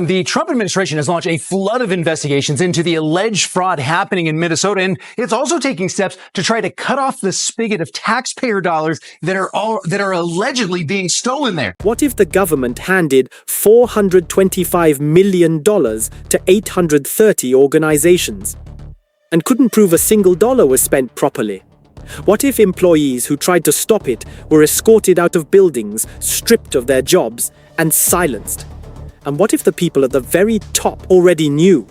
The Trump administration has launched a flood of investigations into the alleged fraud happening in Minnesota, and it's also taking steps to try to cut off the spigot of taxpayer dollars that are allegedly being stolen there. What if the government handed $425 million to 830 organizations and couldn't prove a single dollar was spent properly? What if employees who tried to stop it were escorted out of buildings, stripped of their jobs, and silenced? And what if the people at the very top already knew?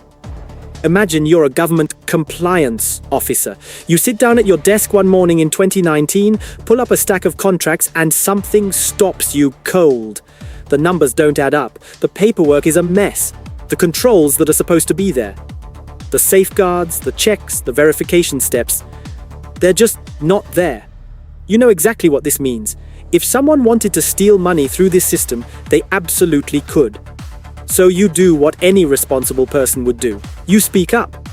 Imagine you're a government compliance officer. You sit down at your desk one morning in 2019, pull up a stack of contracts, and something stops you cold. The numbers don't add up. The paperwork is a mess. The controls that are supposed to be there, the safeguards, the checks, the verification steps, they're just not there. You know exactly what this means. If someone wanted to steal money through this system, they absolutely could. So you do what any responsible person would do. You speak up.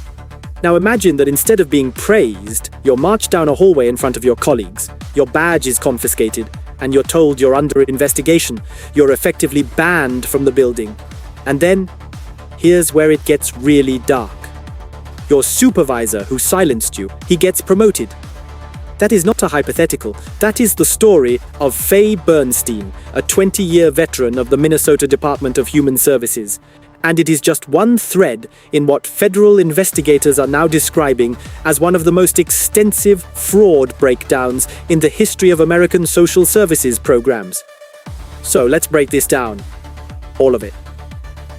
Now imagine that instead of being praised, you're marched down a hallway in front of your colleagues, your badge is confiscated, and you're told you're under investigation. You're effectively banned from the building. And then, here's where it gets really dark. Your supervisor who silenced you, he gets promoted. That is not a hypothetical. That is the story of Faye Bernstein, a 20-year veteran of the Minnesota Department of Human Services. And it is just one thread in what federal investigators are now describing as one of the most extensive fraud breakdowns in the history of American social services programs. So let's break this down. All of it.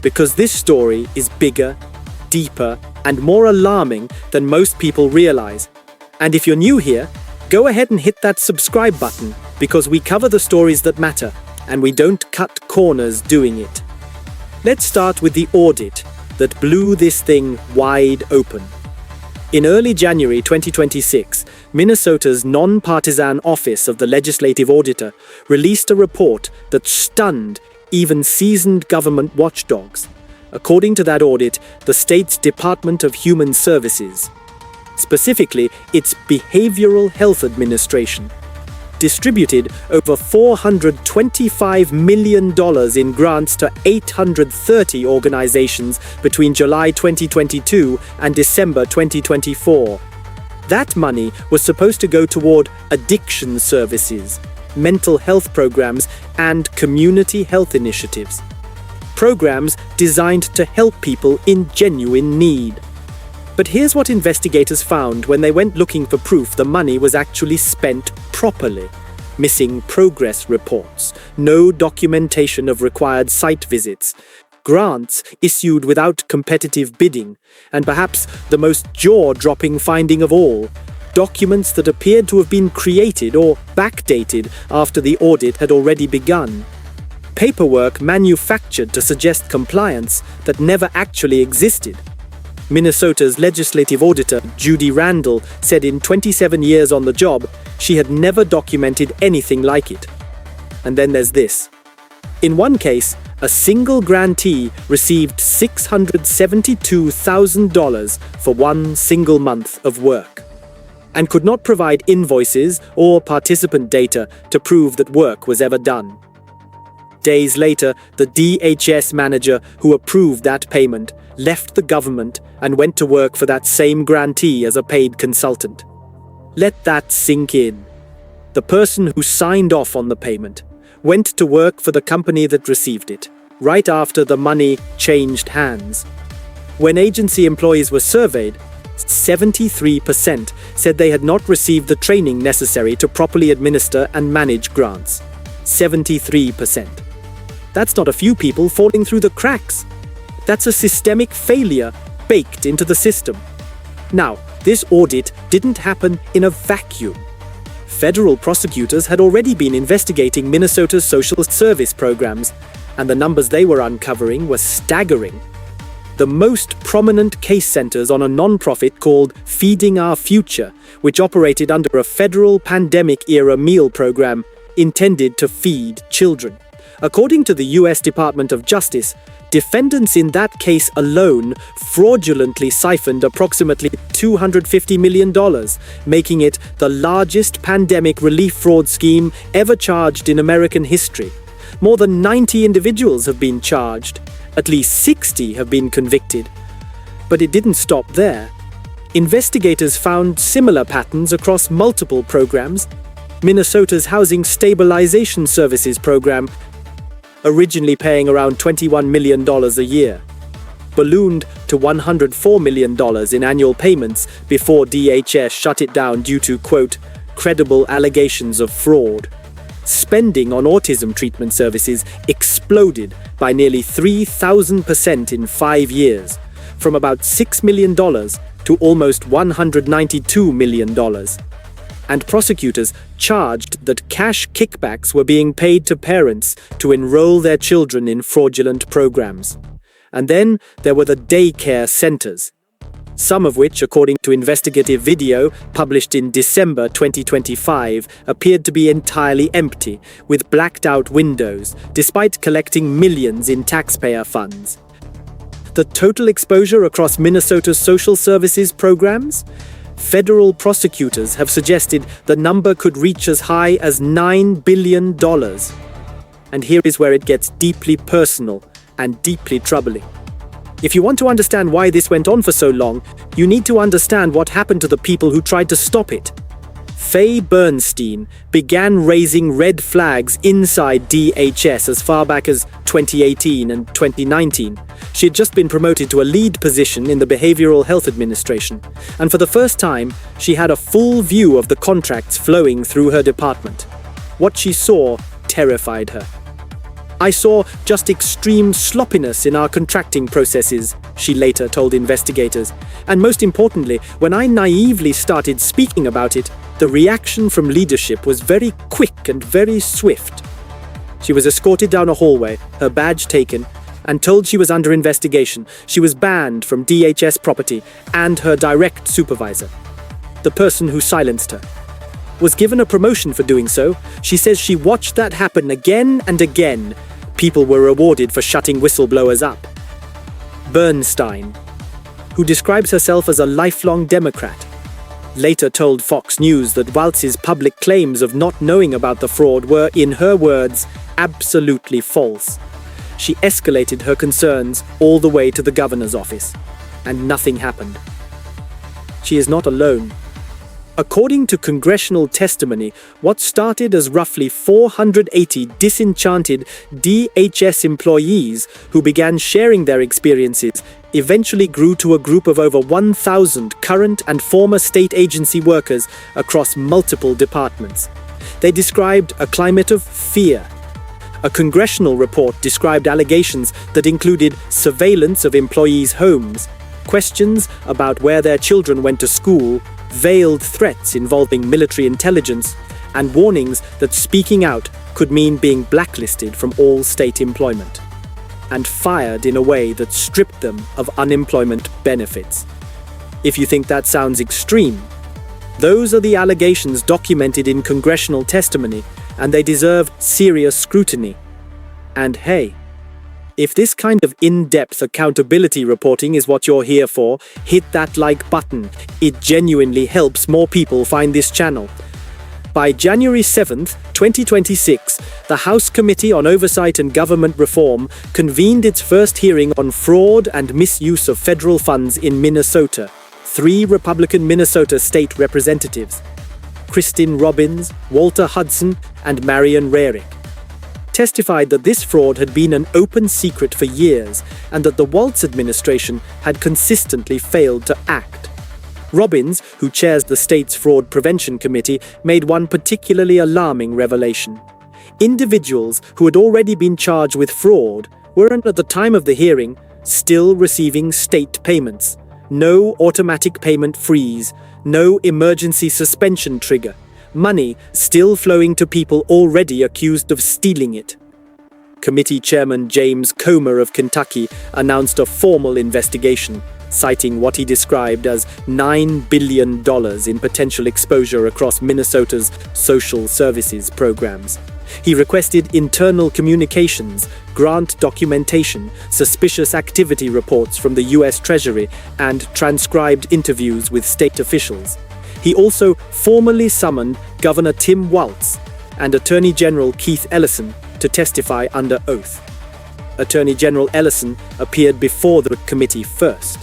Because this story is bigger, deeper, and more alarming than most people realize. And if you're new here, go ahead and hit that subscribe button, because we cover the stories that matter, and we don't cut corners doing it. Let's start with the audit that blew this thing wide open. In early January 2026, Minnesota's non-partisan Office of the Legislative Auditor released a report that stunned even seasoned government watchdogs. According to that audit, the state's Department of Human Services, specifically its Behavioral Health Administration, distributed over $425 million in grants to 830 organizations between July 2022 and December 2024. That money was supposed to go toward addiction services, mental health programs, and community health initiatives. Programs designed to help people in genuine need. But here's what investigators found when they went looking for proof the money was actually spent properly. Missing progress reports, no documentation of required site visits, grants issued without competitive bidding, and perhaps the most jaw-dropping finding of all, documents that appeared to have been created or backdated after the audit had already begun. Paperwork manufactured to suggest compliance that never actually existed. Minnesota's legislative auditor, Judy Randall, said in 27 years on the job, she had never documented anything like it. And then there's this. In one case, a single grantee received $672,000 for one single month of work, and could not provide invoices or participant data to prove that work was ever done. Days later, the DHS manager who approved that payment left the government and went to work for that same grantee as a paid consultant. Let that sink in. The person who signed off on the payment went to work for the company that received it, right after the money changed hands. When agency employees were surveyed, 73% said they had not received the training necessary to properly administer and manage grants. 73%. That's not a few people falling through the cracks. That's a systemic failure baked into the system. Now, this audit didn't happen in a vacuum. Federal prosecutors had already been investigating Minnesota's social service programs, and the numbers they were uncovering were staggering. The most prominent case centers on a nonprofit called Feeding Our Future, which operated under a federal pandemic-era meal program intended to feed children. According to the U.S. Department of Justice, defendants in that case alone fraudulently siphoned approximately $250 million, making it the largest pandemic relief fraud scheme ever charged in American history. More than 90 individuals have been charged, At least 60 have been convicted. But it didn't stop there. Investigators found similar patterns across multiple programs. Minnesota's Housing Stabilization Services program, originally paying around $21 million a year, ballooned to $104 million in annual payments before DHS shut it down due to, quote, credible allegations of fraud. Spending on autism treatment services exploded by nearly 3,000% in 5 years, from about $6 million to almost $192 million. And prosecutors charged that cash kickbacks were being paid to parents to enroll their children in fraudulent programs. And then there were the daycare centers, some of which, according to investigative video published in December 2025, appeared to be entirely empty, with blacked-out windows, despite collecting millions in taxpayer funds. The total exposure across Minnesota's social services programs? Federal prosecutors have suggested the number could reach as high as $9 billion. And here is where it gets deeply personal and deeply troubling. If you want to understand why this went on for so long, you need to understand what happened to the people who tried to stop it. Faye Bernstein began raising red flags inside DHS as far back as 2018 and 2019. She had just been promoted to a lead position in the Behavioral Health Administration, and for the first time, she had a full view of the contracts flowing through her department. What she saw terrified her. "I saw just extreme sloppiness in our contracting processes," she later told investigators. "And most importantly, when I naively started speaking about it, the reaction from leadership was very quick and very swift." She was escorted down a hallway, her badge taken, and told she was under investigation. She was banned from DHS property and her direct supervisor, the person who silenced her, was given a promotion for doing so. She says she watched that happen again and again. People were rewarded for shutting whistleblowers up. Bernstein, who describes herself as a lifelong Democrat, later told Fox News that Walz's public claims of not knowing about the fraud were, in her words, absolutely false. She escalated her concerns all the way to the governor's office, and nothing happened. She is not alone. According to congressional testimony, what started as roughly 480 disenchanted DHS employees who began sharing their experiences eventually grew to a group of over 1,000 current and former state agency workers across multiple departments. They described a climate of fear. A congressional report described allegations that included surveillance of employees' homes, questions about where their children went to school, veiled threats involving military intelligence, and warnings that speaking out could mean being blacklisted from all state employment, and fired in a way that stripped them of unemployment benefits. If you think that sounds extreme, those are the allegations documented in congressional testimony, and they deserve serious scrutiny. And hey, if this kind of in-depth accountability reporting is what you're here for, hit that like button. It genuinely helps more people find this channel. By January 7th, 2026, the House Committee on Oversight and Government Reform convened its first hearing on fraud and misuse of federal funds in Minnesota. 3 Republican Minnesota state representatives, Kristen Robbins, Walter Hudson, and Marion Rarick, testified that this fraud had been an open secret for years and that the Walz administration had consistently failed to act. Robbins, who chairs the state's Fraud Prevention Committee, made one particularly alarming revelation. Individuals who had already been charged with fraud were, at the time of the hearing, still receiving state payments. No automatic payment freeze, no emergency suspension trigger. Money still flowing to people already accused of stealing it. Committee Chairman James Comer of Kentucky announced a formal investigation, citing what he described as $9 billion in potential exposure across Minnesota's social services programs. He requested internal communications, grant documentation, suspicious activity reports from the U.S. Treasury, and transcribed interviews with state officials. He also formally summoned Governor Tim Walz and Attorney General Keith Ellison to testify under oath. Attorney General Ellison appeared before the committee first.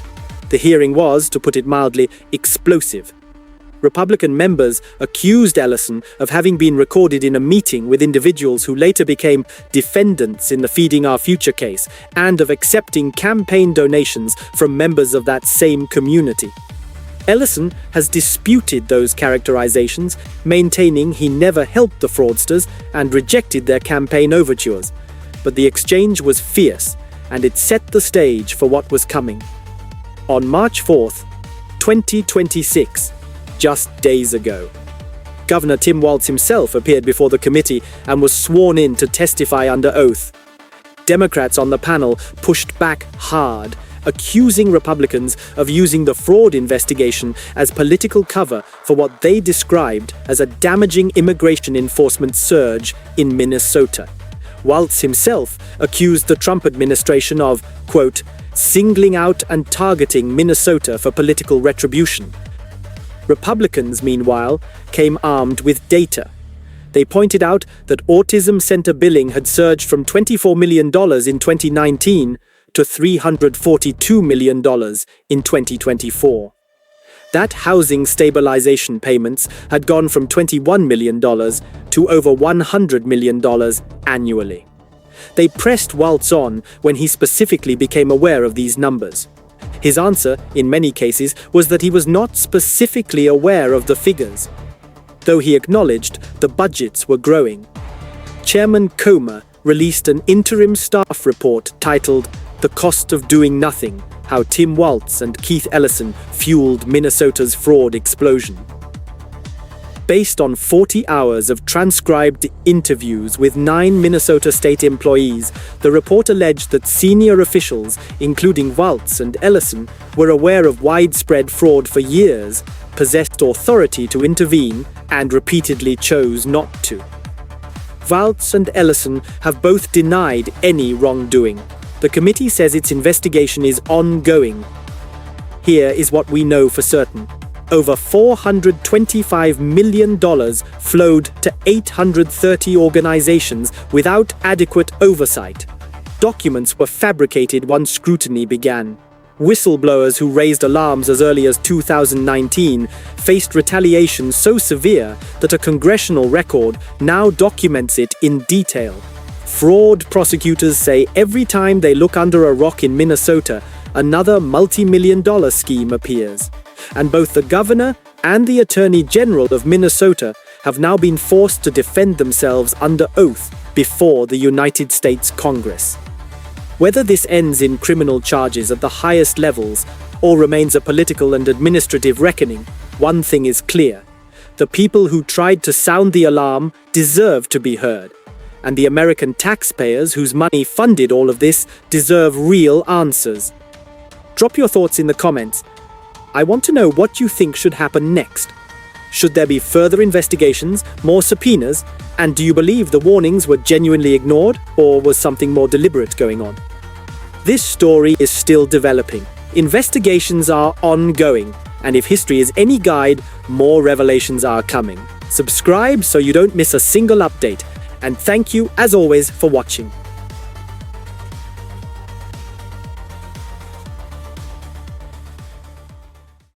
The hearing was, to put it mildly, explosive. Republican members accused Ellison of having been recorded in a meeting with individuals who later became defendants in the Feeding Our Future case, and of accepting campaign donations from members of that same community. Ellison has disputed those characterizations, maintaining he never helped the fraudsters and rejected their campaign overtures. But the exchange was fierce, and it set the stage for what was coming. On March 4th, 2026, just days ago, Governor Tim Walz himself appeared before the committee and was sworn in to testify under oath. Democrats on the panel pushed back hard, accusing Republicans of using the fraud investigation as political cover for what they described as a damaging immigration enforcement surge in Minnesota. Walz himself accused the Trump administration of, quote, singling out and targeting Minnesota for political retribution. Republicans, meanwhile, came armed with data. They pointed out that autism center billing had surged from $24 million in 2019 to $342 million in 2024. That housing stabilization payments had gone from $21 million to over $100 million annually. They pressed Walz on when he specifically became aware of these numbers. His answer, in many cases, was that he was not specifically aware of the figures, though he acknowledged the budgets were growing. Chairman Comer released an interim staff report titled "The Cost of Doing Nothing: How Tim Walz and Keith Ellison Fueled Minnesota's Fraud Explosion." Based on 40 hours of transcribed interviews with 9 Minnesota state employees, the report alleged that senior officials, including Walz and Ellison, were aware of widespread fraud for years, possessed authority to intervene, and repeatedly chose not to. Walz and Ellison have both denied any wrongdoing. The committee says its investigation is ongoing. Here is what we know for certain. Over $425 million flowed to 830 organizations without adequate oversight. Documents were fabricated once scrutiny began. Whistleblowers who raised alarms as early as 2019 faced retaliation so severe that a congressional record now documents it in detail. Fraud prosecutors say every time they look under a rock in Minnesota, another multi-million-dollar scheme appears. And both the governor and the attorney general of Minnesota have now been forced to defend themselves under oath before the United States Congress. Whether this ends in criminal charges at the highest levels or remains a political and administrative reckoning, one thing is clear. The people who tried to sound the alarm deserve to be heard, and the American taxpayers whose money funded all of this deserve real answers. Drop your thoughts in the comments. I want to know what you think should happen next. Should there be further investigations, more subpoenas, and do you believe the warnings were genuinely ignored, or was something more deliberate going on? This story is still developing. Investigations are ongoing, and if history is any guide, more revelations are coming. Subscribe so you don't miss a single update, and thank you, as always, for watching.